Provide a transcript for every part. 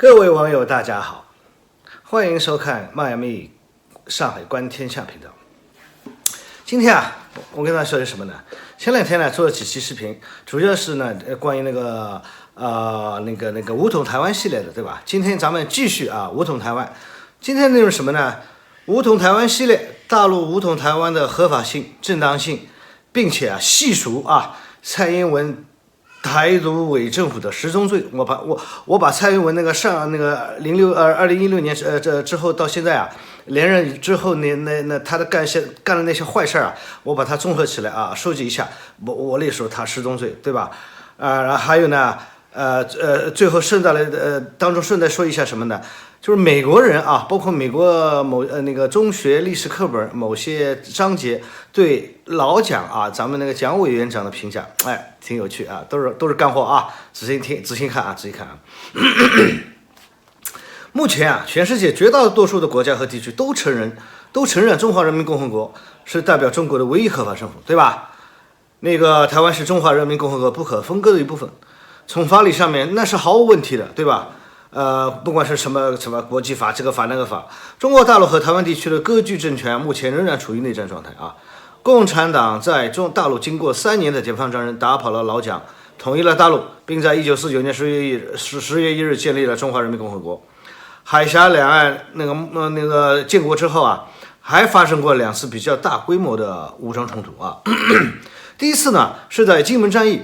各位网友，大家好，欢迎收看迈阿密上海观天下频道。今天我跟大家说的什么呢？前两天呢做了几期视频，主要是呢关于那个武统台湾系列的，对吧？今天咱们继续武统台湾。今天内容什么呢？武统台湾系列，大陆武统台湾的合法性、正当性，并且细数蔡英文台独伪政府的10宗罪。我把蔡英文2016年之后到现在连任之后他的干的那些坏事我把它综合起来收集一下，我列数他10宗罪，对吧？然后还有呢最后当中顺带说一下什么呢？就是美国人包括美国中学历史课本某些章节对老蒋咱们那个蒋委员长的评价，挺有趣都是干货仔细看。目前全世界绝大多数的国家和地区都承认中华人民共和国是代表中国的唯一合法政府，对吧？那个台湾是中华人民共和国不可分割的一部分，从法理上面那是毫无问题的，对吧？不管是什么国际法，这个法那个法，中国大陆和台湾地区的割据政权目前仍然处于内战状态共产党在大陆经过3年的解放战争，打跑了老蒋，统一了大陆，并在1949年10月1日建立了中华人民共和国。海峡两岸那个建国之后还发生过2次比较大规模的武装冲突第一次呢是在金门战役。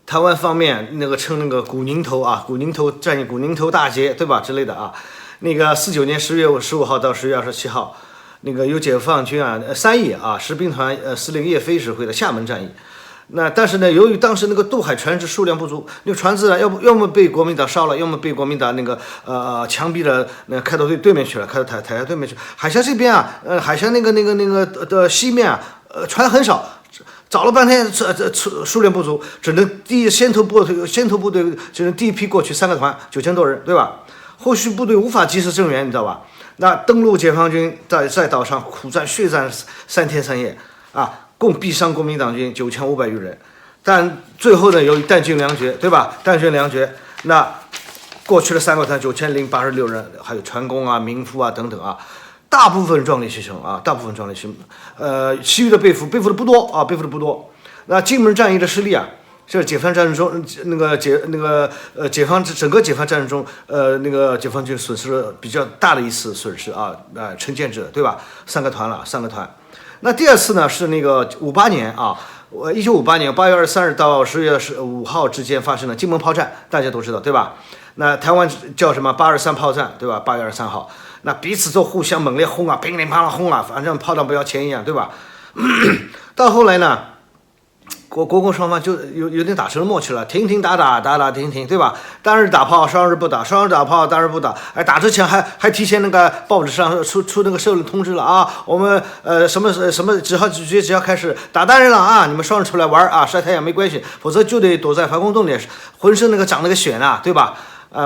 台湾方面称古宁头战役、古宁头大捷，对吧？之类的49年10月15号到10月27号，有解放军3野十兵团司令叶飞指挥的厦门战役。但是呢，由于当时渡海船只数量不足，船只要么被国民党烧了，要么被国民党枪毙了，开到对面去了，开到台下对面去。海峡这边海峡的西面船很少。找了半天，数量不足，只能先头部队只能第一批过去3个团，9000多人，对吧？后续部队无法及时增援，你知道吧？那登陆解放军在岛上苦战血战3天3夜共毙伤国民党军9500余人。但最后呢，由于弹尽粮绝，对吧？弹尽粮绝，那过去了3个团9086人，还有船工民夫等等大部分壮烈牺牲其余的被俘的不多那金门战役的失利这是解放战争中整个解放战争中解放军损失了比较大的一次损失陈建制，对吧？3个团。那第二次呢是58年1958年8月23日到10月5号之间发生的金门炮战，大家都知道，对吧？那台湾叫什么823炮战，对吧？8月23号，那彼此都互相猛烈轰乒铃乓啷轰反正炮弹不要钱一样，对吧？到后来呢，国共双方就有点打成了默契了，停打停，对吧？单日打炮，双日不打，双日打炮，单日不打。打之前还提前报纸上出社论通知了我们什么只要开始打单人了你们双日出来玩晒太阳没关系，否则就得躲在防空洞里，浑身长癣对吧？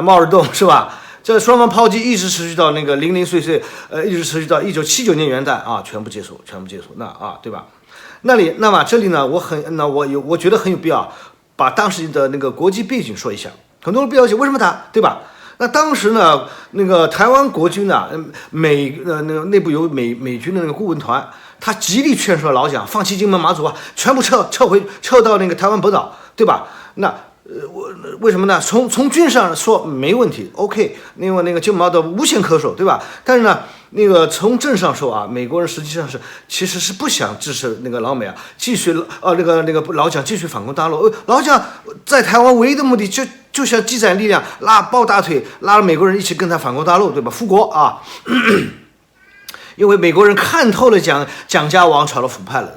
冒着洞是吧？这双方炮击一直持续到零碎，一直持续到1979年元旦全部结束，对吧？那么这里呢，我觉得很有必要把当时的国际背景说一下，很多人不了解为什么打，对吧？那当时呢，台湾国军内部有美军的顾问团，他极力劝说老蒋放弃金门马祖全部撤到台湾本岛，对吧？为什么呢？从军上说没问题 ，OK， 因为金门马岛无险可守，对吧？但是呢，从政上说美国人实际上其实是不想支持老美继续老蒋继续反攻大陆。老蒋在台湾唯一的目的就想积攒力量，抱大腿，拉着美国人一起跟他反攻大陆，对吧？复国因为美国人看透了蒋家王朝的腐败了，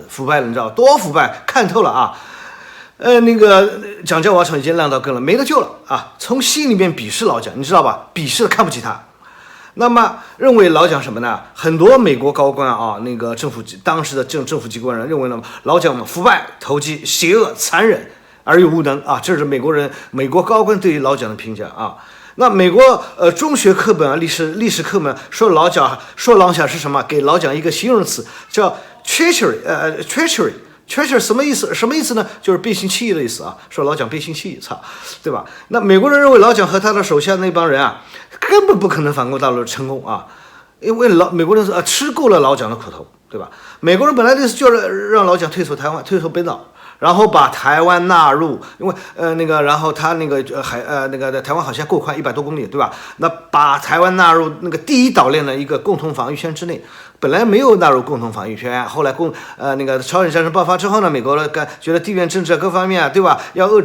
你知道多腐败，看透了蒋家王朝已经烂到根了，没得救了从心里面鄙视老蒋，你知道吧？鄙视的看不起他。那么认为老蒋什么呢？很多美国高官当时的政府机关人认为老蒋腐败、投机、邪恶、残忍而又无能这是美国高官对于老蒋的评价那美国中学课本历史课本说老蒋是什么？给老蒋一个形容词叫treachery Treasure 什么意思？什么意思呢？就是背信弃义的意思啊，说老蒋背信弃义，操，对吧？那美国人认为老蒋和他的手下那帮人啊，根本不可能反攻大陆成功啊，因为美国人是吃够了老蒋的苦头，对吧？美国人本来就是让老蒋退出台湾，退出本岛。然后把台湾纳入，因为然后他台湾好像够宽100多公里，对吧？那把台湾纳入那个第一岛链的一个共同防御圈之内，本来没有纳入共同防御圈，后来朝鲜战争爆发之后呢，美国觉得地缘政治各方面对吧，要遏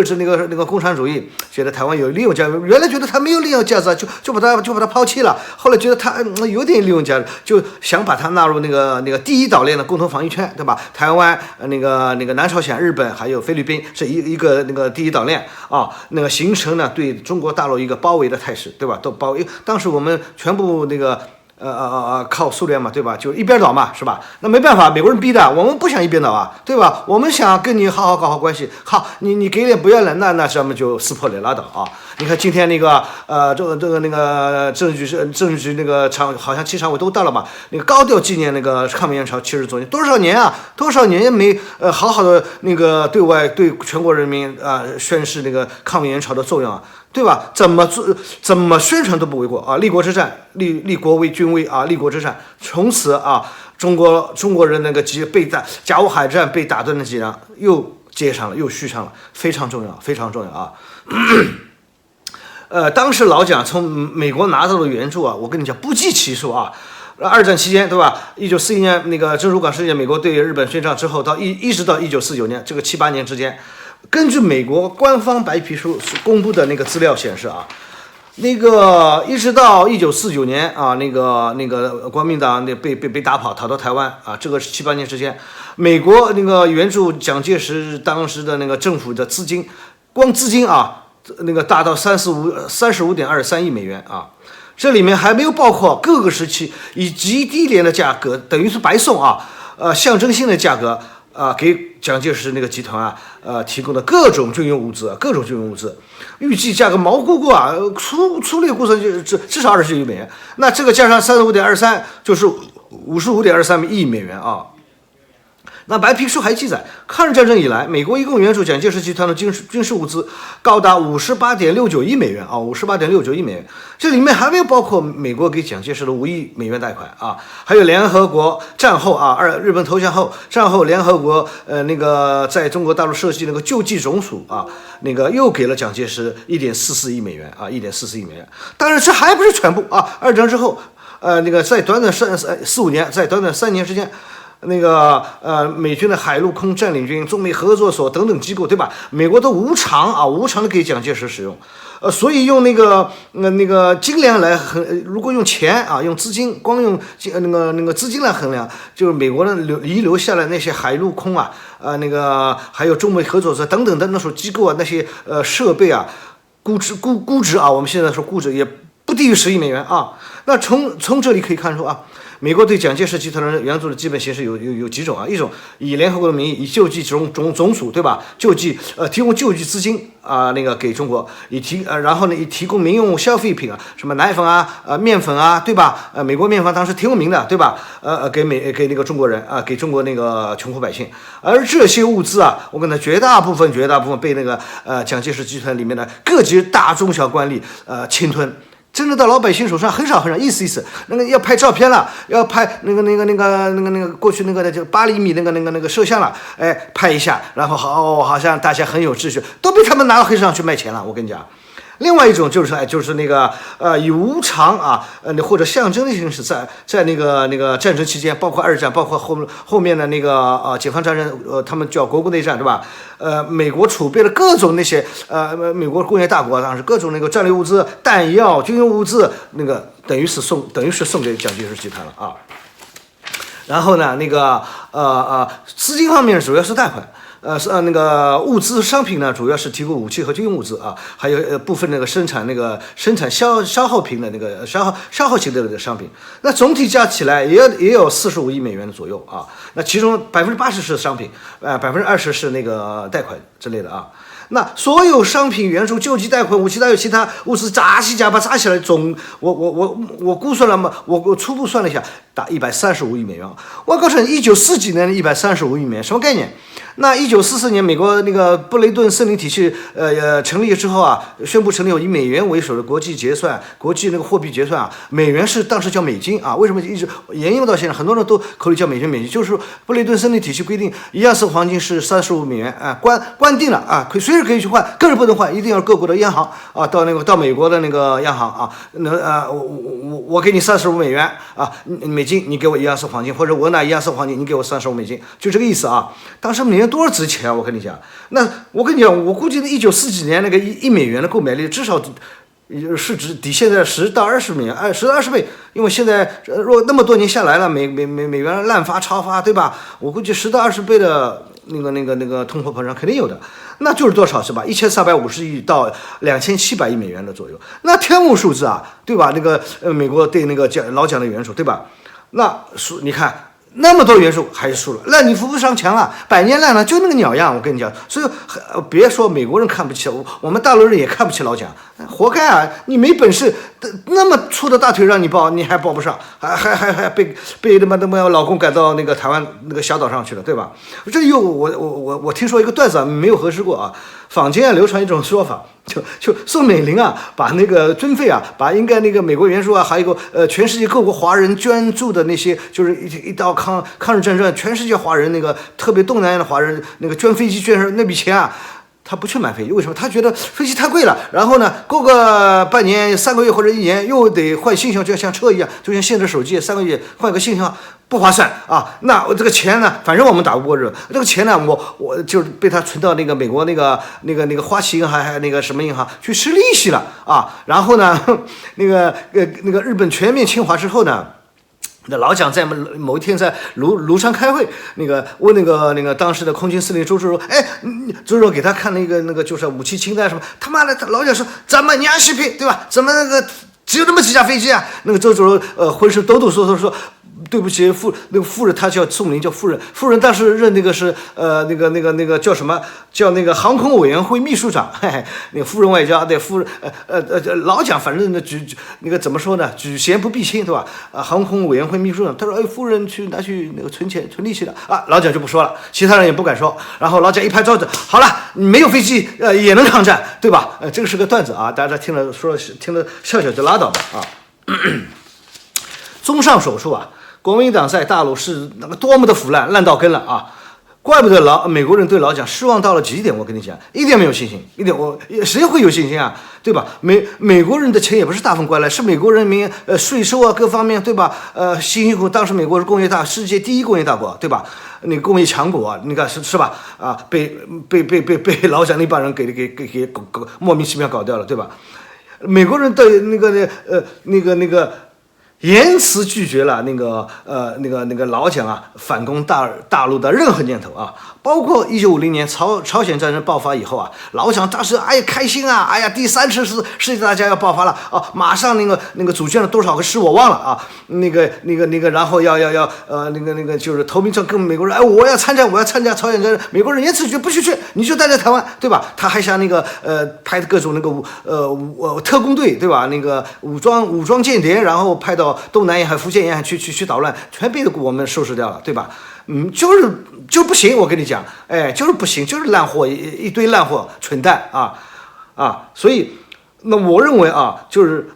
制那个共产主义，觉得台湾有利用价值，原来觉得他没有利用价值，就把他抛弃了，后来觉得他有点利用价值，就想把它纳入那个第一岛链的共同防御圈，对吧？台湾南朝鲜、日本还有菲律宾是一个第一岛链啊，形成呢对中国大陆一个包围的态势，对吧？都包围，当时我们全部靠苏联嘛，对吧？就一边倒嘛，是吧？那没办法，美国人逼的，我们不想一边倒啊，对吧？我们想跟你好好搞好关系，好，你给点不要了，那咱们就撕破脸拉倒啊！你看今天政治局好像7常委都到了嘛，高调纪念抗美援朝70周年，多少年也没好好的对外对全国人民宣示抗美援朝的作用啊。对吧？怎么宣传都不为过啊！立国之战，立国为军威啊！立国之战，从此啊，中国人被甲午海战被打断的脊梁又接上了，又续上了，非常重要，非常重要啊！当时老蒋从美国拿到的援助啊，我跟你讲不计其数啊！二战期间，对吧？1941年珍珠港事件，美国对日本宣战之后，一直到1949年这个7、8年之间。根据美国官方白皮书公布的资料显示啊，一直到1949年啊，国民党被打跑，逃到台湾啊，这个7、8年之间，美国援助蒋介石当时的政府的资金，光资金啊，达到35.23亿美元啊，这里面还没有包括各个时期以极低廉的价格，等于是白送啊，象征性的价格。给蒋介石集团提供的各种军用物资，预计价格毛估啊，粗略估算就至少27亿美元。那这个加上35.23，就是55.23亿美元啊。那白皮书还记载，抗日战争以来，美国一共援助蒋介石集团的军事物资高达58.69亿美元啊，58.69亿美元。这里面还没有包括美国给蒋介石的5亿美元贷款啊，还有联合国战后啊，日本投降后，战后联合国在中国大陆设计救济总署啊，又给了蒋介石1.44亿美元啊，1.44亿美元。当然这还不是全部啊，二战之后，在短短4、5年，在短短3年之间。美军的海陆空占领军、中美合作所等等机构，对吧？美国都无偿的给蒋介石使用，所以用斤两来如果用钱啊，用资金，光用资金来衡量，就是美国遗留下来那些海陆空啊，还有中美合作所等等的那种机构啊，那些设备啊，估值啊，我们现在说估值也不低于10亿美元啊。那从这里可以看出啊。美国对蒋介石集团的援助的基本形式有几种啊？一种以联合国的名义，以救济总署，对吧？提供救济资金啊，给中国，然后呢，以提供民用消费品啊，什么奶粉啊、面粉啊，对吧？美国面粉当时挺有名的，对吧？给中国人啊，给中国穷苦百姓。而这些物资啊，我跟他绝大部分被蒋介石集团里面的各级大中小官吏侵吞。真的到老百姓手上很少，意思，要拍照片了，要拍过去就8厘米摄像了，哎，拍一下，然后好像大家很有秩序，都被他们拿到黑市上去卖钱了，我跟你讲。另外一种就是以无偿啊或者象征的形式在战争期间，包括二战，包括后面的解放战争，他们叫国共内战，对吧？美国储备了各种那些美国工业大国当时各种战略物资、弹药、军用物资，等于是送给蒋介石集团了啊。然后呢，资金方面主要是贷款。物资商品呢，主要是提供武器和军用物资啊，还有部分生产消耗品的消耗型的商品。那总体加起来也有45亿美元的左右啊。那其中80%是商品，20%是贷款之类的啊。那所有商品援助、救济贷款、武器弹药、其他物资杂七杂八加起来，我估算了嘛，我初步算了一下，达135亿美元。我告诉你，1940几年的135亿美元什么概念？那1944年美国那个布雷顿森林体系成立之后啊，宣布成立以美元为首的国际结算、国际那个货币结算啊，美元是当时叫美金啊，为什么一直沿用到现在？很多人都口里叫美金，就是布雷顿森林体系规定1盎司黄金是35美元啊，关定了啊，随时可以去换，个人不能换，一定要各国的央行啊，到美国的那个央行啊，我给你35美元啊，美金，你给我1盎司黄金，或者我拿1盎司黄金，你给我35美金，就这个意思啊。当时美元多少值钱啊？我跟你讲，那我跟你讲，我估计1940几年那个1美元的购买力至少市值抵现在10到20美元，10到20倍，因为现在若那么多年下来了，美元滥发超发，对吧？我估计10到20倍的那个通货膨胀肯定有的，那就是多少是吧？1350亿到2700亿美元的左右，那天文数字啊，对吧？那个美国对那个老蒋的援助，对吧？那你看。那么多元素还是输了，那你扶不上墙了，百年烂了，就那个鸟样，我跟你讲。所以别说美国人看不起我们大陆人也看不起老蒋，活该啊！你没本事，那么粗的大腿让你抱，你还抱不上，还被他妈老公赶到那个台湾那个小岛上去了，对吧？这里我听说一个段子啊，没有核实过啊，坊间流传一种说法。就宋美龄啊，把那个军费啊，把应该那个美国援助啊，还有一个全世界各国华人捐助的那些，就是一到抗日战争，全世界华人那个特别东南亚的华人那个捐飞机捐那笔钱啊，他不去买飞机，为什么？他觉得飞机太贵了，然后呢，过个半年、3个月或者1年又得换新型号，就像车一样，就像现在手机3个月换个新型号。不划算啊！那我这个钱呢，反正我们打不过热，这个钱呢，我就是被他存到那个美国那个花旗银行还那个什么银行去吃利息了啊！然后呢，那个日本全面侵华之后呢，那老蒋在某一天在庐山开会，问那个当时的空军司令周至柔，周至柔给他看那个就是武器清单什么，他妈的老蒋说怎么娘西皮对吧？怎么那个只有那么几架飞机啊？那个周至柔浑身抖抖嗦嗦说。对不起，那个夫人，她叫宋美龄，叫夫人。夫人当时任那个是那个叫什么？叫那个航空委员会秘书长。那个夫人外交，对夫人老蒋，反正那个怎么说呢？举贤不避亲，对吧？航空委员会秘书长，他说夫人拿去那个存钱存利息了啊。老蒋就不说了，其他人也不敢说。然后老蒋一拍桌子，好了，没有飞机也能抗战，对吧？这个是个段子啊，大家听了笑笑就拉倒吧啊。综上所述啊。国民党在大陆是那个多么的腐烂到根了啊！怪不得美国人对老蒋失望到了极点。我跟你讲，一点没有信心，谁会有信心啊？对吧？美国人的钱也不是大风刮来，是美国人民税收啊各方面对吧？辛辛苦苦，当时美国是工业世界第一工业大国，对吧？那个工业强国啊，你看是吧？啊，被老蒋那帮人给莫名其妙搞掉了，对吧？美国人对那个。严词拒绝了那个老蒋啊反攻大陆的任何念头啊，包括1950年朝鲜战争爆发以后啊，老蒋当时开心啊，第3次世界大战要爆发了啊，马上那个组建了多少个师我忘了啊，然后要就是投名状跟美国人，我要参加朝鲜战争，美国人严词拒绝不许去，你就待在台湾对吧？他还想派各种特工队对吧？那个武装间谍，然后派到东南沿海、福建沿海去捣乱，全被我们收拾掉了，对吧？就是不行，我跟你讲，就是不行，就是烂货，一堆烂货，蠢蛋啊！所以，那我认为啊，就是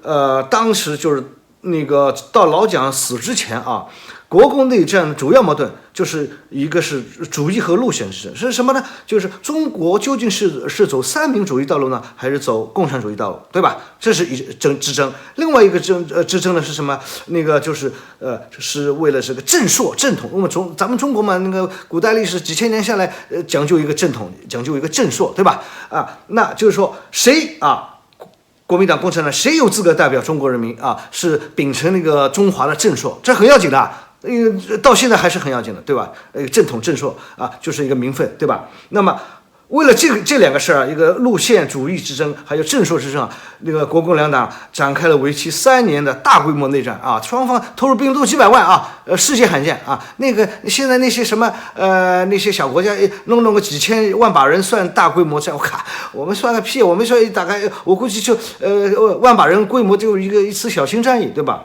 当时就是那个到老蒋死之前啊。国共内战主要矛盾就是一个是主义和路线之争，是什么呢？就是中国究竟是走三民主义道路呢，还是走共产主义道路，对吧？这是之争。另外一个之争呢是什么？那个就是是为了这个正朔正统。我们咱们中国嘛，那个古代历史几千年下来，讲究一个正统，讲究一个正朔，对吧？那就是说谁啊？国民党、共产党谁有资格代表中国人民啊？是秉承那个中华的正朔，这很要紧的。到现在还是很要紧的，对吧？正统正朔啊，就是一个名分，对吧？那么为了这两个事儿，一个路线主义之争，还有正说之争啊，那个国共两党展开了为期3年的大规模内战啊，双方投入兵力都几百万啊，世界罕见啊。那个现在那些什么那些小国家弄个几千万把人算大规模战，我们算个屁，我们说大概我估计就万把人规模就一次小型战役，对吧？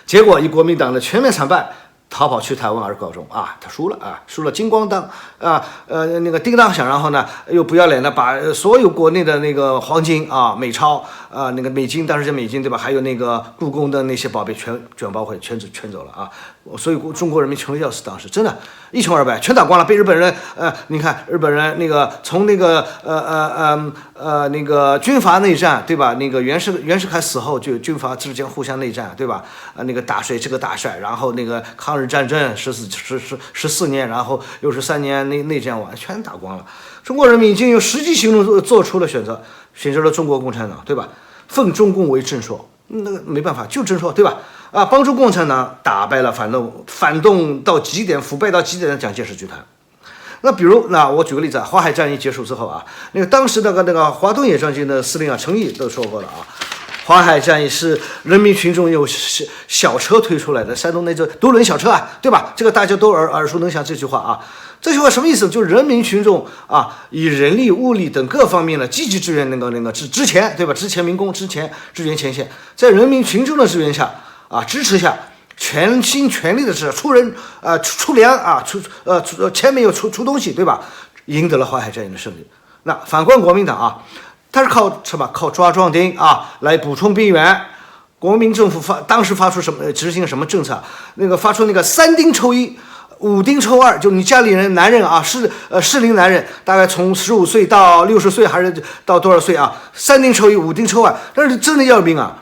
结果以国民党的全面惨败，逃跑去台湾而告终啊，他输了啊，输了金光当啊，那个叮当响，然后呢又不要脸的把所有国内的那个黄金啊、美钞啊、那个美金，当时叫美金对吧？还有那个故宫的那些宝贝全卷包回圈走了啊，所以中国人民穷的要死，当时真的一穷二白，全打光了，被日本人你看日本人那个从那个那个军阀内战对吧？那个袁世凯死后就军阀之间互相内战对吧？那个打谁这个打谁，然后那个抗日战争14年，然后又是3年内战完，全打光了。中国人民已经用实际行动做出了选择了中国共产党对吧？奉中共为正说，那个没办法就正说对吧？啊，帮助共产党打败了反动到极点、腐败到极点的蒋介石集团。那比如，那我举个例子啊，华海战役结束之后啊，那个当时那个华东野战军的司令啊，陈毅都说过了啊，华海战役是人民群众用小车推出来的，山东那个独轮小车啊，对吧？这个大家都耳熟能详这句话啊。这句话什么意思？就是人民群众啊，以人力、物力等各方面的积极支援之前，对吧？之前民工支援前线，在人民群众的支援下啊，支持下，全心全力的出人出粮啊，前面有出东西，对吧？赢得了华海战役的胜利。那反观国民党啊，他是靠什么？靠抓壮丁啊来补充兵员。国民政府当时发出执行什么政策？那个发出那个3丁抽1。5丁抽2，就你家里人男人啊，适龄男人，大概从15岁到60岁还是到多少岁啊？3丁抽1，5丁抽2，但是真的要兵啊，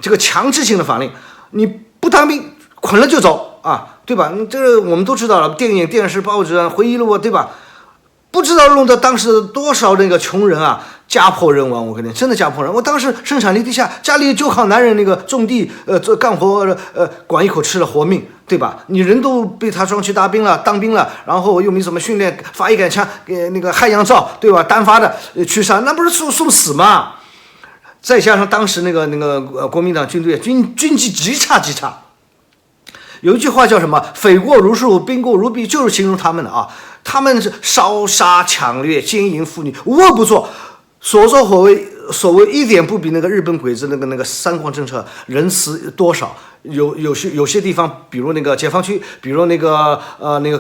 这个强制性的法令，你不当兵，捆了就走啊，对吧？这个我们都知道了，电影、电视、报纸、回忆录，对吧？不知道弄得当时多少那个穷人啊，家破人亡。我跟你真的家破人。我当时生产力低下，家里就靠男人那个种地，做干活，管一口吃了活命，对吧？你人都被他装去当兵了，然后又没怎么训练，发一杆枪给那个汉阳造，对吧？单发的去杀，那不是送死吗？再加上当时那个国民党军队军纪极差。有一句话叫什么？匪过如数，兵过如弊，就是形容他们的啊。他们是烧杀抢掠、奸淫妇女，无恶不作，所作所为一点不比那个日本鬼子那个三光政策仁慈多少。有些地方，比如那个解放区，比如那个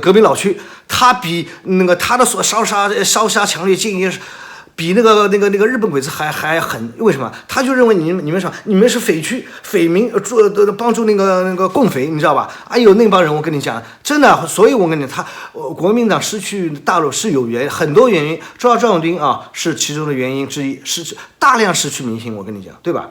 革命老区，他比他的烧杀抢掠、奸淫比那个日本鬼子还狠。为什么？他就认为你们是匪区匪民，帮助那个共匪，你知道吧？哎呦，那帮人我跟你讲，真的，所以我跟你讲，国民党失去大陆是有很多原因，抓壮丁啊是其中的原因之一，是大量失去民心，我跟你讲，对吧？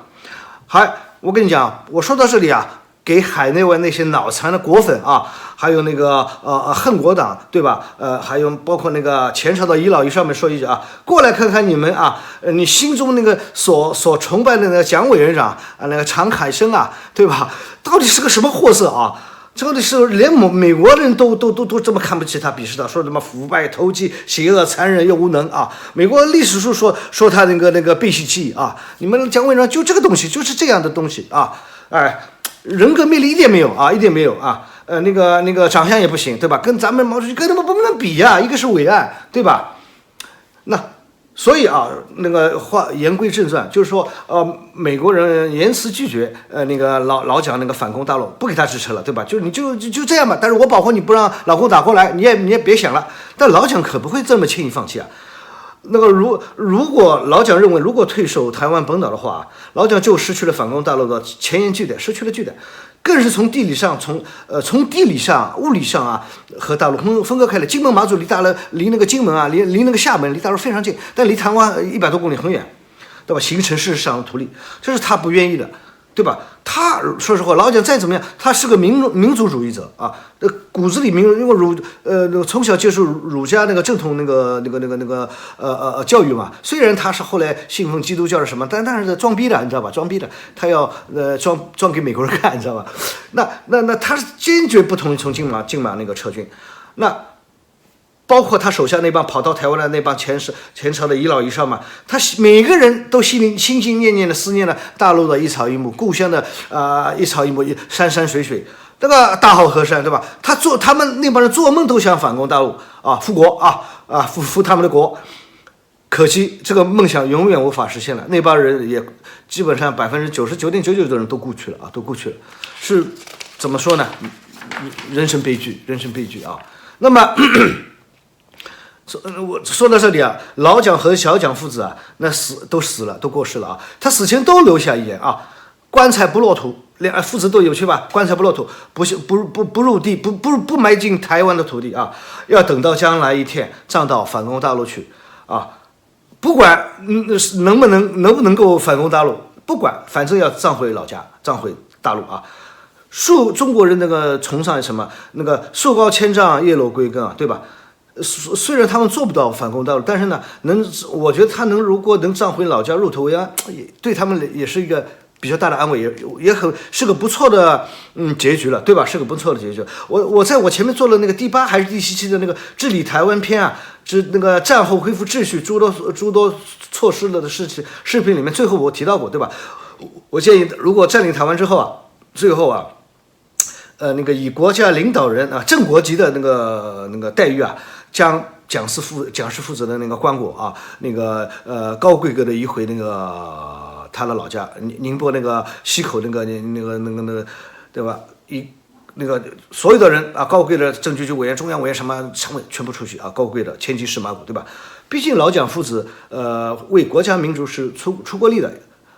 好，我跟你讲，我说到这里啊。给海内外那些脑残的国粉啊，还有那个恨国党，对吧？还有包括那个前朝的遗老遗上面说一句啊，过来看看你们啊，你心中那个所崇拜的那个蒋委员长啊，那个常凯生啊，对吧？到底是个什么货色啊？这个是连美国人都这么看不起他，鄙视他，说什么腐败、投机、邪恶、残忍又无能啊！美国历史书说他那个背信弃义啊！你们蒋委员长就这个东西，就是这样的东西啊！哎。人格魅力一点没有啊，那个长相也不行，对吧？跟咱们毛主席跟他们不能比呀，一个是伟岸，对吧？那所以啊，那个话言归正传，就是说，美国人严词拒绝，那个老蒋那个反攻大陆，不给他支持了，对吧？就你就这样吧，但是我保护你不让老共打过来，你也别想了。但老蒋可不会这么轻易放弃啊。那个如果老蒋认为如果退守台湾本岛的话，老蒋就失去了反攻大陆的前沿据点，失去了据点，更是从地理上、从地理上、物理上啊，和大陆分割开来。金门马祖离那个金门啊，离那个厦门离大陆非常近，但离台湾100多公里很远，对吧？形成事实上的图例，这是他不愿意的。对吧？他说实话，老蒋再怎么样，他是个民族主义者啊，骨子里因为从小接受儒家那个正统教育嘛。虽然他是后来信奉基督教是什么，但是装逼的，你知道吧？装逼的，他要装给美国人看，你知道吧？那他是坚决不同意从金马那个撤军。那包括他手下那帮跑到台湾的那帮前朝的遗老遗少嘛，他每个人都心心念念的思念了大陆的一草一木，故乡的一草一木，山山水水，这个大好河山，对吧？他们那帮人做梦都想反攻大陆啊，复国啊，复他们的国。可惜这个梦想永远无法实现了，那帮人也基本上99.99%的人都故去了啊，都故去了，是怎么说呢？人生悲剧啊。那么我说到这里啊，老蒋和小蒋父子啊，那都死了，都过世了啊。他死前都留下一言啊：棺材不落土，父子都有趣吧？棺材不落土，不入地，不埋进台湾的土地啊，要等到将来一天葬到反攻大陆去啊。不管能不能够反攻大陆，不管，反正要葬回老家，葬回大陆啊。中国人那个崇尚什么？那个树高千丈，叶落归根啊，对吧？虽然他们做不到反攻大陆，但是呢，我觉得他如果能葬回老家，入土为安，对他们也是一个比较大的安慰，也是个不错的结局了，对吧？是个不错的结局。我在我前面做了那个第8还是第7期的那个治理台湾篇啊，那个战后恢复秩序诸多措施的视频里面，最后我提到过，对吧？我建议如果占领台湾之后啊，最后啊。那个以国家领导人啊正国级的那个待遇啊，将蒋氏父子的那个棺椁啊，那个高规格的移回那个他的老家宁波那个溪口那个，对吧？那个所有的人啊，高贵的政局局委员、中央委员什么常委全部出去啊，高贵的千金10马股，对吧？毕竟老蒋父子为国家民族是出过力的，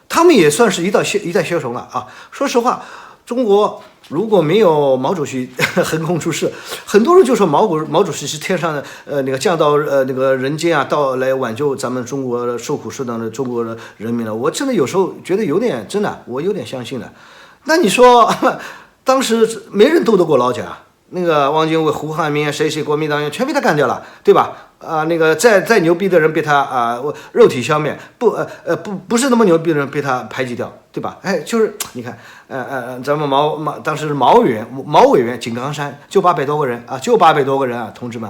他们也算是一代枭雄了啊。说实话，中国。如果没有毛主席横空出世，很多人就说毛主席是天上的那个降到那个人间啊，到来挽救咱们中国受苦受难的中国的人民了。我真的有时候觉得有点真的，我有点相信了。那你说当时没人斗得过老蒋，那个汪精卫、胡汉民谁国民党员全被他干掉了，对吧？那个再牛逼的人被他肉体消灭，不是那么牛逼的人被他排挤掉，对吧？就是你看，咱们当时毛委员井冈山就800多个人啊，同志们，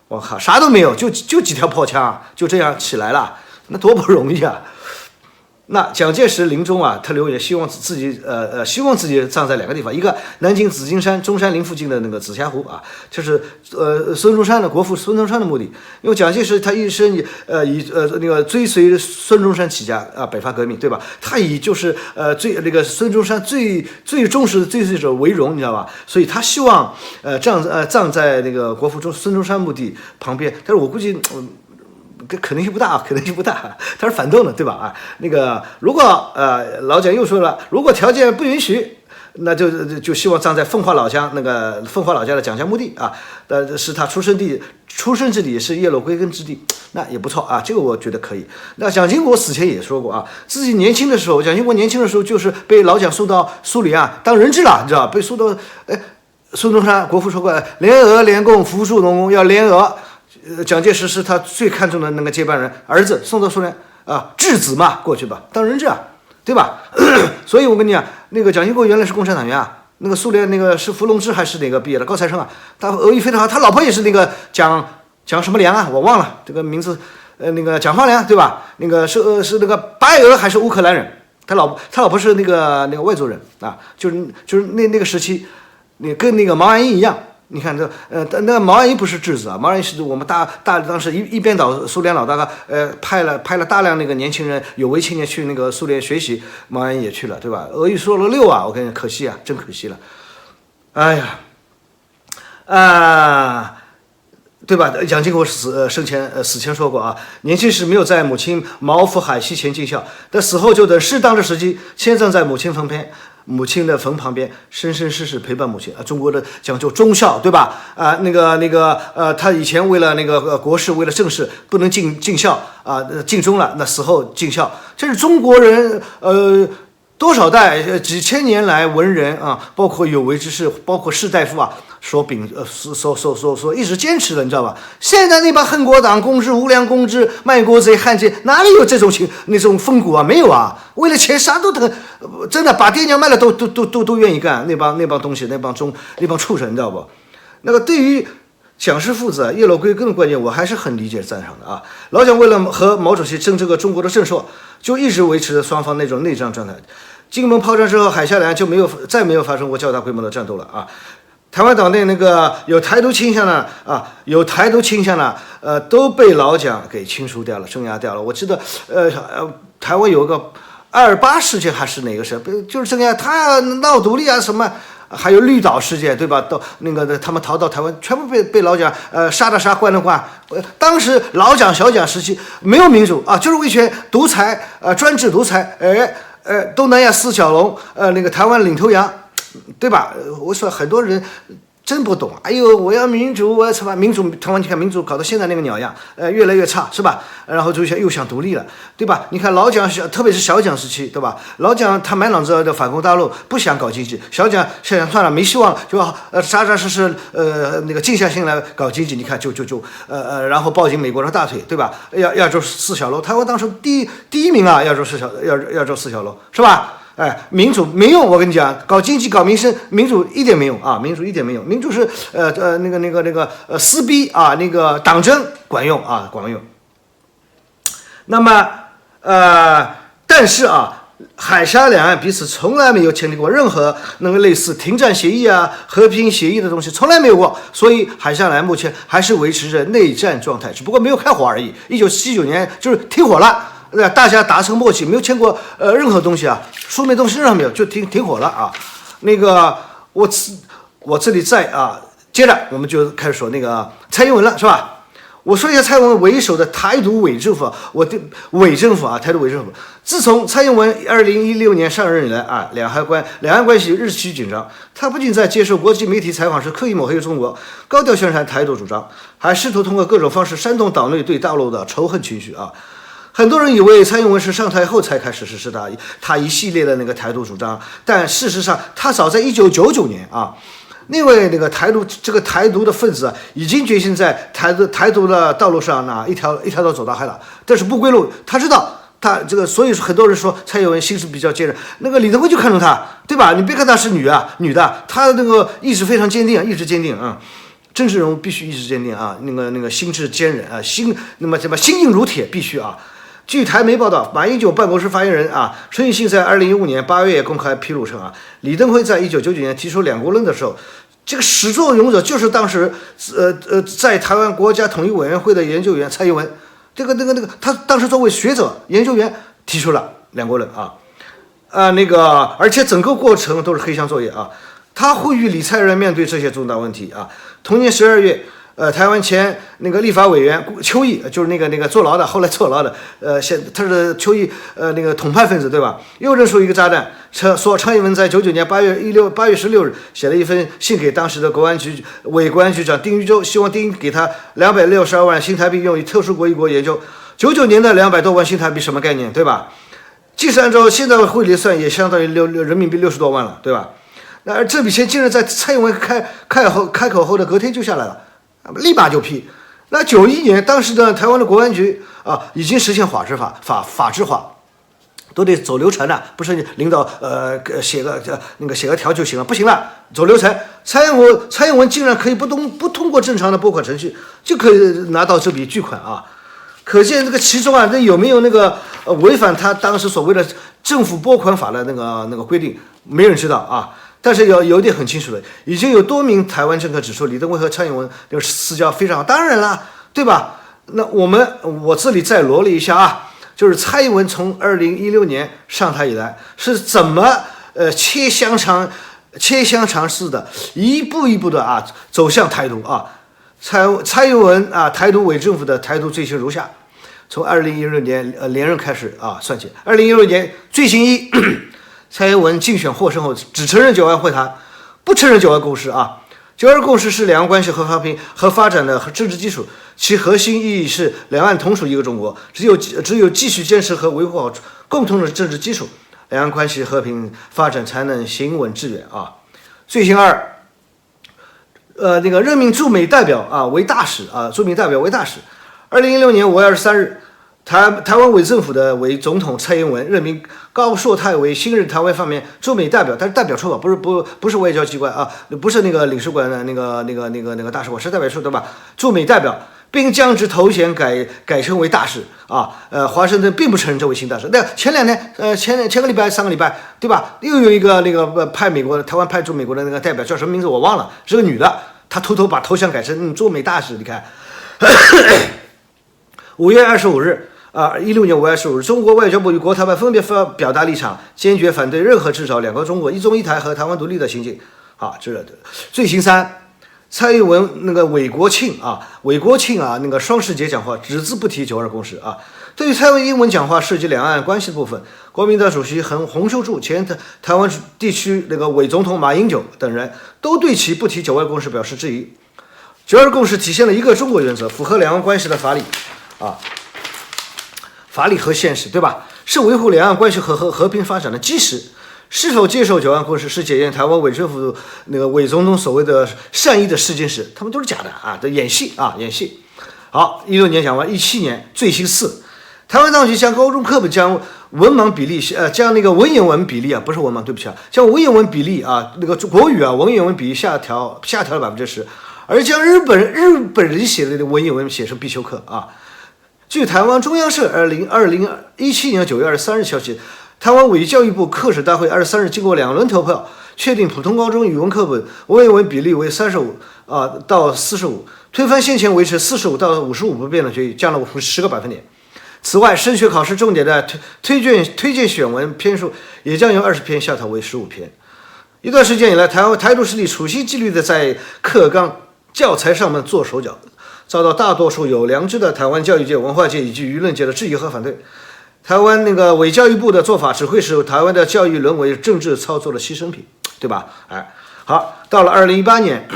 我靠，啥都没有，就几条破枪，就这样起来了，那多不容易啊！那蒋介石临终啊，他留言希望自己葬在2个地方，一个南京紫金山中山陵附近的那个紫霞湖啊，就是国父孙中山的墓地，因为蒋介石他一生以那个追随孙中山起家啊，北伐革命，对吧？他以就是那个孙中山最忠实的追随者为荣，你知道吧？所以他希望葬在那个国父孙中山墓地旁边，但是我估计可能性不大，他是反动的，对吧？那个如果老蒋又说了，如果条件不允许，那就希望葬在奉化老家的蒋家墓地啊，是他出生之地，是叶落归根之地，那也不错啊，这个我觉得可以。那蒋经国死前也说过啊，自己年轻的时候，蒋经国年轻的时候就是被老蒋送到苏里啊当人质了，你知道吧？被送到孙中山国父说过，联俄联共扶助农工要联俄。蒋介石是他最看重的那个接班人，儿子送到苏联啊，质子嘛，过去吧，当人质啊，对吧？所以我跟你讲，那个蒋经国原来是共产党员啊，那个苏联那个是伏龙芝还是哪个毕业的高材生啊？他俄语非常好，他老婆也是那个蒋什么良啊，我忘了这个名字，那个蒋方良对吧？那个是那个白俄还是乌克兰人？他老婆是那个外族人啊，就是那个时期，你跟那个毛岸英一样。你看这那个毛岸英不是质子啊，毛岸英是我们当时一边倒苏联老大哥派了大量那个年轻人有为青年去那个苏联学习，毛岸英也去了，对吧？俄语说了6啊，我跟你可惜啊，真可惜了，哎呀对吧？蒋经国死前说过啊，年轻时没有在母亲毛福海西前尽孝，但死后就等适当的时机，先葬在母亲的坟旁边，生生世世陪伴母亲啊。中国的讲究忠孝，对吧？他以前为了那个国事，为了政事，不能尽孝啊，尽忠了，那死后尽孝，这是中国人多少代几千年来文人啊，包括有为之士，包括士大夫啊，所一直坚持的，你知道吧？现在那帮恨国党、公知、无良公知、卖国贼、汉奸，哪里有这种那种风骨啊？没有啊！为了钱啥都真的把爹娘卖了都愿意干。那帮东西，那帮畜生，你知道不？那个对于蒋氏父子叶落归根的观点，我还是很理解赞赏的啊。老蒋为了和毛主席争这个中国的正朔，就一直维持着双方那种内战状态。金门炮战之后，海峡两岸就再没有发生过较大规模的战斗了啊。台湾岛内那个有台独倾向的都被老蒋给清除掉了，镇压掉了。我记得台湾有一个228事件还是哪个事，就是镇压他闹独立啊什么。还有绿岛事件，对吧？到那个他们逃到台湾，全部被老蒋杀的杀，关的关。当时老蒋小蒋时期没有民主啊，就是威权独裁专制独裁。东南亚四小龙那个台湾领头羊，对吧？我说很多人真不懂，哎呦，我要民主，我要什么民主？台湾你看民主搞到现在那个鸟样，越来越差，是吧？然后又想独立了，对吧？你看老蒋特别是小蒋时期，对吧？老蒋他满脑子的反攻大陆，不想搞经济，小蒋想算了，没希望了，就扎扎实实那个静下心来搞经济。你看然后抱紧美国的大腿，对吧？亚洲四小龙，台湾当时第一名啊，亚洲四小龙，是吧？民主没用，我跟你讲，搞经济搞民生，民主一点没用啊，民主一点没用，民主是撕逼啊，那个党争管用啊，管用。那么但是啊，海峡两岸彼此从来没有签订过任何那个类似停战协议啊、和平协议的东西，从来没有过，所以海峡两岸目前还是维持着内战状态，只不过没有开火而已。1979年就是停火了。大家达成默契，没有签过任何东西啊，书面东西任何没有，就停火了啊。那个我这里接着我们就开始说那个蔡英文了，是吧？我说一下蔡英文为首的台独伪政府，台独伪政府。自从蔡英文2016年上任以来啊，两岸关系日趋紧张。他不仅在接受国际媒体采访时刻意抹黑中国，高调宣传台独主张，还试图通过各种方式煽动岛内对大陆的仇恨情绪啊。很多人以为蔡英文是上台后才开始实施他一系列的那个台独主张，但事实上他早在1999年啊，那位那个台独的分子已经决心在台独的道路上一条道走到黑了，这是不归路。他知道他这个，所以很多人说蔡英文心思比较坚韧。那个李登辉就看中他，对吧？你别看他是女的，他那个意志非常坚定，啊。政治人物必须意志坚定啊，那个心智坚韧啊，心硬如铁，必须啊。据台媒报道，马英九办公室发言人陈以信在2015年8月公开披露称李登辉在1999年提出两国论的时候，这个始作俑者就是当时在台湾国家统一委员会的研究员蔡英文，他当时作为学者研究员提出了两国论而且整个过程都是黑箱作业啊。他呼吁李蔡人面对这些重大问题啊。同年12月。台湾前那个立法委员邱毅，就是那个坐牢的，后来坐牢的，他是邱毅那个统派分子，对吧？又扔出一个炸弹，说蔡英文在1999年8月16日写了一封信给当时的国安局长丁玉洲，希望丁给他262万新台币用于特殊国研究。99年的200多万新台币什么概念，对吧？即使按照现在的汇率算，也相当于人民币60多万了，对吧？那这笔钱竟然在蔡英文开口后的隔天就下来了。立马就批。那91年，当时的台湾的国安局已经实现法制化，都得走流程了，不是领导写个条就行了，不行了，走流程。蔡英文竟然可以不通过正常的拨款程序就可以拿到这笔巨款啊！可见这个其中这有没有那个违反他当时所谓的政府拨款法的那个规定，没人知道啊。但是有一点很清楚的，已经有多名台湾政客指出李登辉和蔡英文这个私交非常好，当然了，对吧？那我这里再罗列一下就是蔡英文从2016年上台以来是怎么切香肠似的一步一步的走向台独蔡英文台独伪政府的台独罪行如下：从2016年连任开始算起，2016年罪行一。蔡英文竞选获胜后，只承认九二会谈，不承认九二共识九二共识是两岸关系和和平和发展的政治基础，其核心意义是两岸同属一个中国，只有继续坚持和维护好共同的政治基础，两岸关系和平发展才能行稳致远罪行二，任命驻美代表为大使，驻美代表为大使。2016年5月23日。台湾伪政府的伪总统蔡英文任命高硕泰为新任台湾方面驻美代表，但是代表处吧，不是外交机关啊，不是那个领事馆的那个大使馆，是代表处对吧？驻美代表，并将之头衔改称为大使啊。华盛顿并不承认这位新大使。那前2天，前个礼拜、3个礼拜对吧？又有一个派台湾派驻美国的那个代表叫什么名字我忘了，是个女的，她偷偷把头像改成驻美大使，你看。5月25日。16年5月15日，中国外交部与国台办分别表达立场，坚决反对任何制造两个中国、一中一台和台湾独立的行径。这罪行3，蔡英文那个韦国庆那个双十节讲话只字不提九二共识啊。对于蔡英文讲话涉及两岸关系的部分，国民党主席洪秀柱、前台湾地区那个伪总统马英九等人都对其不提九二共识表示质疑。九二共识体现了一个中国原则，符合两岸关系的法理和现实，对吧？是维护两岸关系和平发展的基石。是否接受九二共识，是检验台湾伪政府那个伪总统所谓的善意的试金石，他们都是假的都演戏。好，16年讲完，17年罪行4，台湾当局将高中课本将文盲比例将那个文言文比例不是文盲，对不起将文言文比例那个国语文言文比例下调了10%，而将日本人写的文言文写成必修课据台湾中央社2017年9月23日消息，台湾伪教育部课史大会23日经过2轮投票，确定普通高中语文课本文言文比例为35到45，推翻先前维持45到55不变的决议，降了10个百分点。此外，升学考试重点的推荐选文篇数也将由20篇下调为15篇。一段时间以来，台独势力处心积虑的在课纲教材上面做手脚，遭到大多数有良知的台湾教育界、文化界以及舆论界的质疑和反对。台湾那个伪教育部的做法只会使台湾的教育沦为政治操作的牺牲品，对吧？好，到了2018年，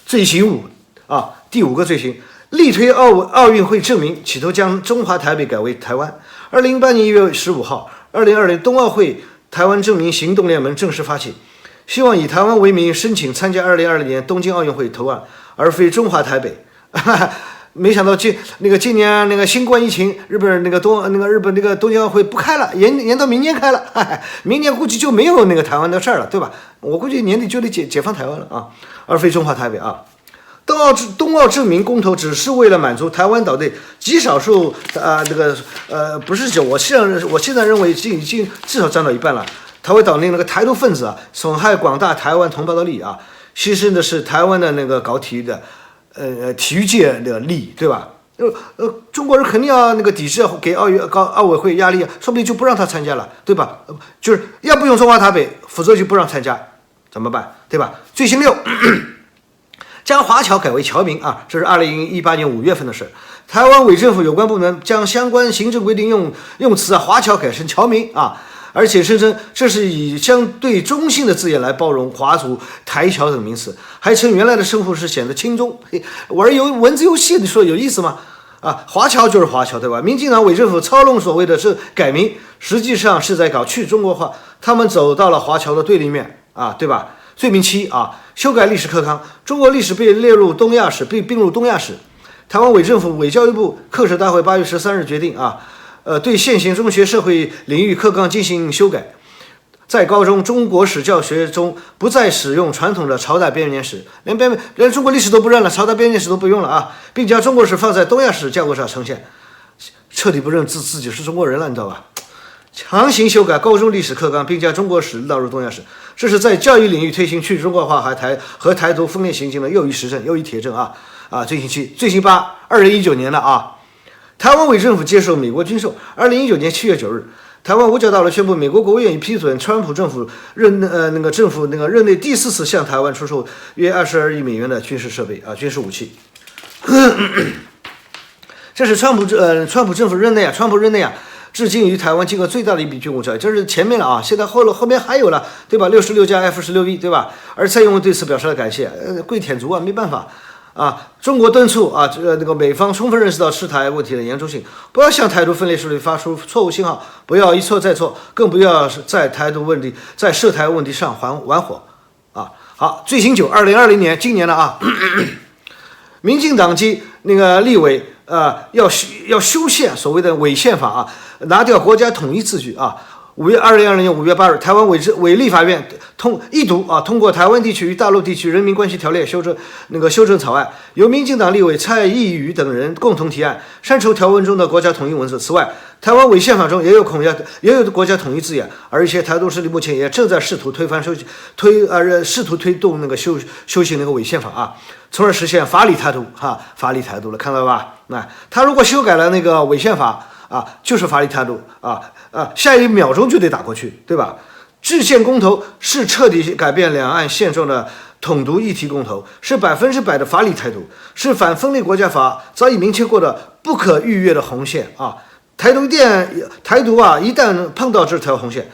罪行5第5个罪行，力推奥运会证明，企图将中华台北改为台湾。2018年1月15号，2020冬奥会台湾证明行动联盟正式发起，希望以台湾为名申请参加2020年东京奥运会投案，而非中华台北。没想到今年那个新冠疫情，日本东京奥运会不开了，延到明年开了，明年估计就没有那个台湾的事儿了，对吧？我估计年底就得解放台湾了而非中华台北冬奥证明公投只是为了满足台湾岛内极少数不是我现在认为已经至少占到一半了。台湾岛内那个台独分子损害广大台湾同胞的利益牺牲的是台湾的那个搞体育的体育界的利益，对吧？中国人肯定要那个抵制，给奥委会压力说不定就不让他参加了，对吧？就是要不用中华台北，否则就不让参加，怎么办？对吧？罪行6，将华侨改为侨民这是2018年5月份的事。台湾伪政府有关部门将相关行政规定用词华侨改成侨民而且声称这是以相对中性的字眼来包容华族、台侨等名词，还称原来的称呼是显得轻中。玩文字游戏，你说有意思吗？华侨就是华侨，对吧？民进党伪政府操弄所谓的是改名，实际上是在搞去中国化，他们走到了华侨的对立面对吧？罪名7修改历史课纲，中国历史被列入东亚史，被并入东亚史。台湾伪政府伪教育部课史大会8月13日决定对现行中学社会领域课纲进行修改，在高中中国史教学中不再使用传统的朝代编年史，连中国历史都不认了，朝代编年史都不用了并将中国史放在东亚史架构上呈现，彻底不认自己是中国人了，你知道吧？强行修改高中历史课纲，并将中国史纳入东亚史，这是在教育领域推行去中国化和台独分裂行径的又一实证，又一铁证罪行7，罪行8，2019年的台湾伪政府接受美国军售。2019年7月9日，台湾五角大楼宣布，美国国务院已批准川普政府任内第4次向台湾出售约22亿美元的军事设备军事武器。这是川普政府任内川普任内至今与台湾经过最大的一笔军务交易，这是前面了现在后面还有了，对吧？66架 F-16V， 对吧？而蔡英文对此表示了感谢，跪舔足没办法。中国敦促美方充分认识到事态问题的严重性，不要向台独分裂势力发出错误信号，不要一错再错，更不要在涉台问题上玩火好，罪行9，2020年今年的民进党籍立委要修宪所谓的违宪法啊，拿掉国家统一字句啊。2020年5月8日，台湾委立法院一读通过《台湾地区与大陆地区人民关系条例》修正草案，由民进党立委蔡意瑜等人共同提案，删除条文中的国家统一文字。此外，台湾违宪法中也有国家统一字眼，而一些台独势力目前也正在试图试图推动修行违宪法啊，从而实现法理台独法理台独了，看到吧？他如果修改了违宪法就是法理台独下一秒钟就得打过去，对吧？制宪公投是彻底改变两岸现状的统独议题公投，是100%的法理台独，是反分裂国家法早已明确过的不可逾越的红线啊！台独一旦碰到这条红线，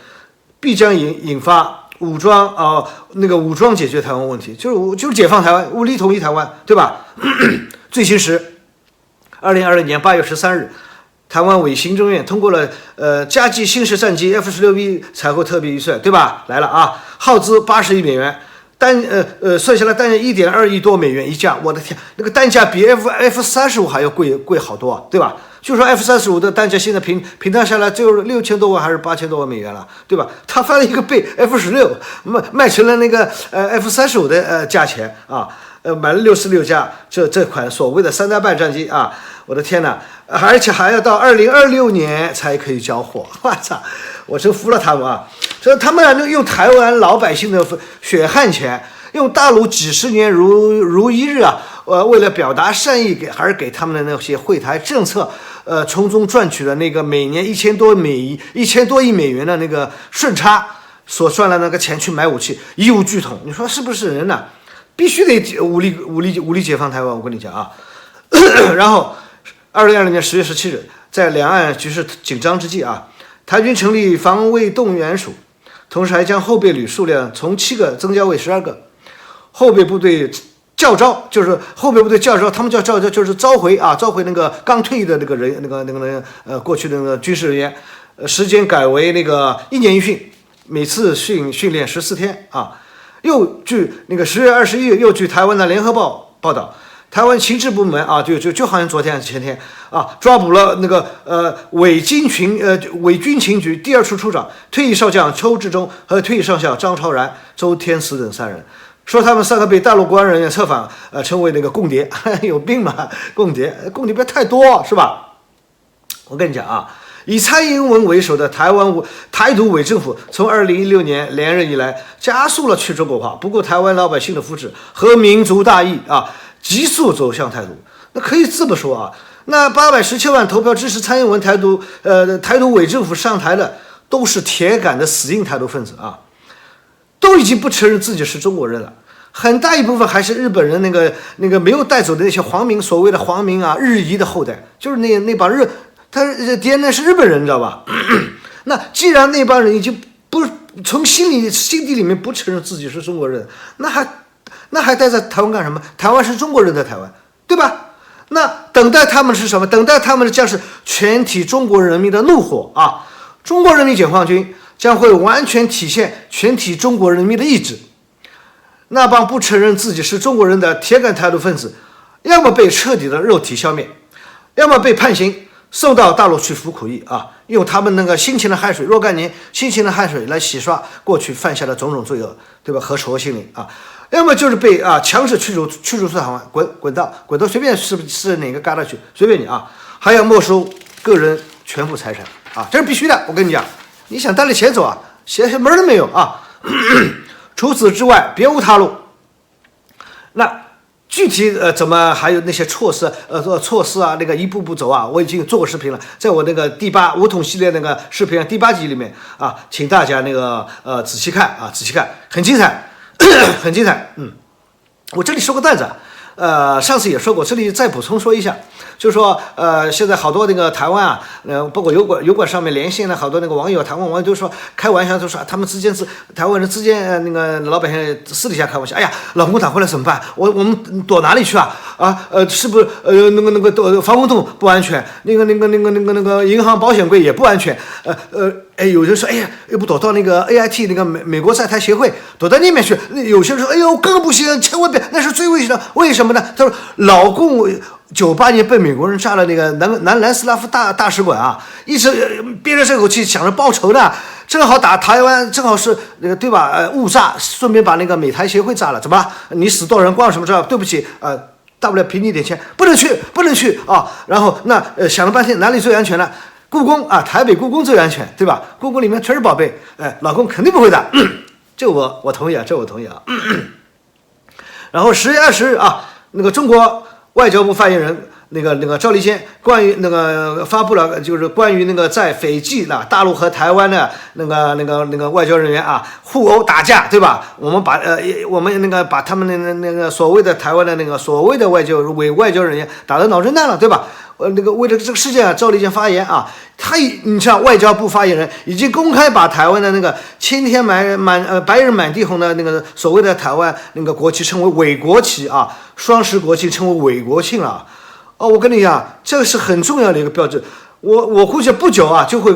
必将引发武装解决台湾问题，就是解放台湾，武力统一台湾，对吧？最新时，2020年8月13日。台湾委行政院通过了加计新式战机 F-16V 采购特别预算，对吧？来了啊，耗资80亿美元，算下来单价1.2亿多美元一架，我的天，那个单价比 F-35还要贵好多，对吧？就说 F-35的单价现在平摊下来就6000多万还是8000多万美元了，对吧？它翻了一个倍 ，F-16卖成了那个F-35的价钱啊，买了66架这款所谓的3代半战机啊，我的天哪！而且还要到2026年才可以交货，我操！我真服了他们啊！这他们用台湾老百姓的血汗钱，用大陆几十年如一日为了表达善意还是给他们的那些惠台政策，从中赚取的每年1000多亿美元的顺差，所赚的钱去买武器，一无俱统。你说是不是人呢？必须得武力解放台湾，我跟你讲啊！然后。2020年10月17日，在两岸局势紧张之际台军成立防卫动员署，同时还将后备旅数量从7个增加为12个。后备部队教招，他们叫教招，就是召回刚退役的过去的军事人员，时间改为1年一训，每次训练14天啊。又据10月21日，又据台湾的联合报报道。台湾情治部门就好像昨天前天抓捕了伪军情局第2处处长退役少将邱志忠和退役上校张超然、周天慈等3人，说他们3个被大陆国安人员策反，称为共谍，有病吗？共谍不要太多是吧？我跟你讲以蔡英文为首的台独伪政府，从2016年连任以来，加速了去中国化，不顾台湾老百姓的福祉和民族大义急速走向台独。那可以这么说那817万投票支持蔡英文台独伪政府上台的，都是铁杆的死硬台独分子都已经不承认自己是中国人了。很大一部分还是日本人没有带走的那些所谓的皇民日裔的后代，就是那帮他DNA是日本人，你知道吧？那既然那帮人已经不从心底里面不承认自己是中国人，那还待在台湾干什么？台湾是中国人的台湾，对吧？那等待他们是什么？等待他们的将是全体中国人民的怒火中国人民解放军将会完全体现全体中国人民的意志。那帮不承认自己是中国人的铁杆台独分子，要么被彻底的肉体消灭，要么被判刑送到大陆去服苦役用他们辛勤的汗水，若干年辛勤的汗水来洗刷过去犯下的种种罪恶，对吧？和仇恶心灵要么就是被强制驱逐出台湾，滚到随便是哪个旮旯去，随便你还要没收个人全部财产这是必须的。我跟你讲，你想带着钱走邪门都没有除此之外别无他路。那具体怎么还有那些措施一步步走我已经做过视频了，在我第8武统系列视频第8集里面请大家仔细看很精彩很精彩。我这里说个段子上次也说过，这里再补充说一下，就是说现在好多台湾包括油管上面连线的好多网友，台湾网友都说开玩笑，都说他们台湾人之间老百姓私底下开玩笑，哎呀，老共打回来怎么办？我们躲哪里去是不是防空洞不安全？银行保险柜也不安全？有人说，哎呀，要不躲到AIT 美国在台协会躲到那边去？有些人说，哎呦，更不行，千万别，那是最危险的。为什么呢？他说，老共98年被美国人炸了那个南斯拉夫大使馆啊，一直憋着这口气想着报仇呢，正好打台湾，正好是那个对吧？误炸，顺便把那个美台协会炸了，怎么你死多少人关我什么事？对不起，大不了赔你点钱，不能去啊。然后想了半天哪里最安全呢？故宫啊，台北故宫最安全，对吧？故宫里面全是宝贝，老公肯定不会的，这我同意啊，这我同意啊。然后10月20日啊，那个中国外交部发言人那个赵立坚关于发布了，就是关于在斐济大陆和台湾的那个外交人员啊互殴打架，对吧？我们把他们那个所谓的台湾的那个所谓的外交人员打得脑震荡了，对吧？为了这个事件啊，赵立坚发言啊，你像外交部发言人已经公开把台湾的那个青天白日满地红的那个所谓的台湾那个国旗称为伪国旗啊，双十国庆称为伪国庆了。我跟你讲，这个是很重要的一个标志。我估计不久啊，就会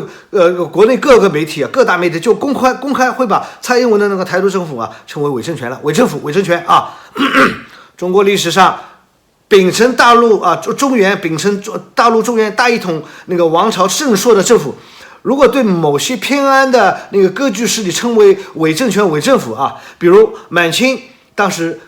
国内各个媒体啊，各大媒体就公开会把蔡英文的那个台独政府啊称为伪政权了，伪政府、伪政权啊。中国历史上秉承大陆中原大一统那个王朝正朔的政府，如果对某些偏安的那个割据势力称为伪政权、伪政府啊，比如满清。当时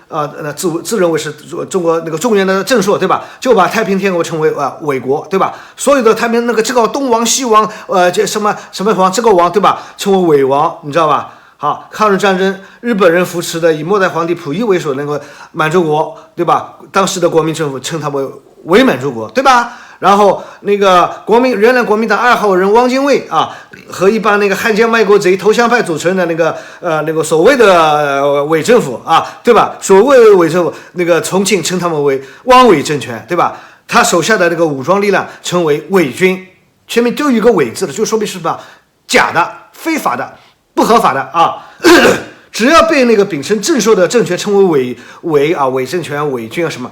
自认为是中国那个中原的正朔，对吧？就把太平天国称为伪国，对吧？所有的太平这个东王西王这什么王，这个王，对吧？称为伪王，你知道吧？好，抗日战争日本人扶持的以末代皇帝溥仪为首那个满洲国，对吧？当时的国民政府称他为伪满洲国，对吧？然后那个原来国民党2号人汪精卫啊，和一帮那个汉奸卖国贼投降派组成的那个所谓的伪政府啊，对吧？所谓的伪政府，那个重庆称他们为汪伪政权，对吧？他手下的那个武装力量称为伪军，前面都有一个伪字的，就说明是吧？假的、非法的、不合法的啊。只要被那个秉承正朔的政权称为伪政权、伪军啊什么，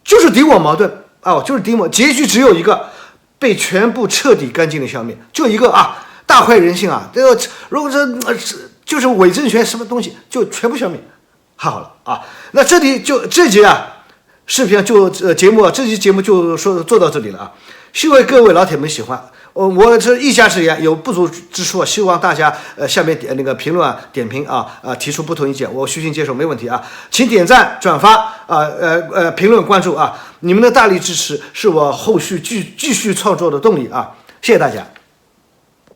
就是敌我矛盾。就是敌我，结局只有一个，被全部彻底干净的消灭，就一个啊，大快人心啊！如果就是伪政权什么东西，就全部消灭，好了啊。那这集啊，视频节目啊，这期节目就做到这里了啊。希望各位老铁们喜欢。我这一家之言，有不足之处，希望大家下面评论点评提出不同意见，我虚心接受，没问题啊。请点赞、转发评论、关注啊！你们的大力支持是我后续继续创作的动力啊！谢谢大家。